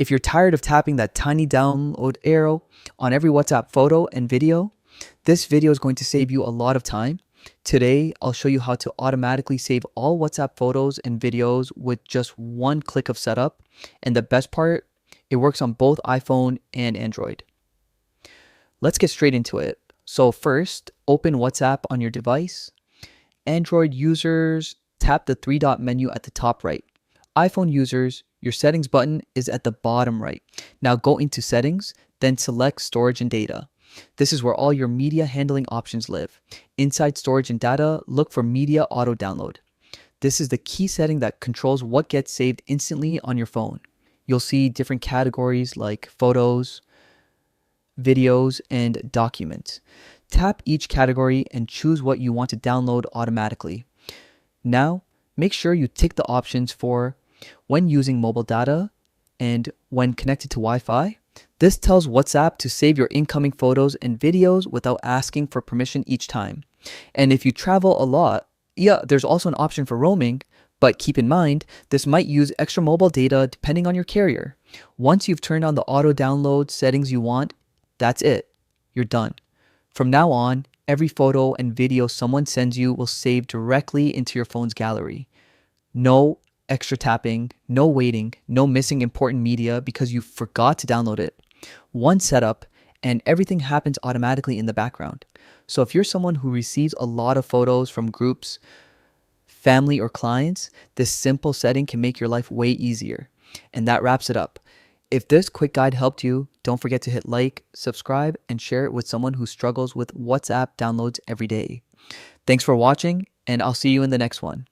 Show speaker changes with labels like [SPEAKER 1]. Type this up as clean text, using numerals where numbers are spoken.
[SPEAKER 1] If you're tired of tapping that tiny download arrow on every WhatsApp photo and video, this video is going to save you a lot of time. Today, I'll show you how to automatically save all WhatsApp photos and videos with just one click of setup. And the best part, it works on both iPhone and Android. Let's get straight into it. So first, open WhatsApp on your device. Android users, tap the three-dot menu at the top right. iPhone users, your settings button is at the bottom right. Now go into settings, then select storage and data. This is where all your media handling options live. Inside storage and data, look for media auto download. This is the key setting that controls what gets saved instantly on your phone. You'll see different categories like photos, videos, and documents. Tap each category and choose what you want to download automatically. Now, make sure you tick the options for when using mobile data and when connected to Wi-Fi. This tells WhatsApp to save your incoming photos and videos without asking for permission each time. And if you travel a lot, there's also an option for roaming, but keep in mind, this might use extra mobile data depending on your carrier. Once you've turned on the auto download settings you want, that's it. You're done. From now on, every photo and video someone sends you will save directly into your phone's gallery. No extra tapping, no waiting, no missing important media because you forgot to download it. One setup and everything happens automatically in the background. So if you're someone who receives a lot of photos from groups, family, or clients, this simple setting can make your life way easier. And that wraps it up. If this quick guide helped you, don't forget to hit like, subscribe, and share it with someone who struggles with WhatsApp downloads every day. Thanks for watching, and I'll see you in the next one.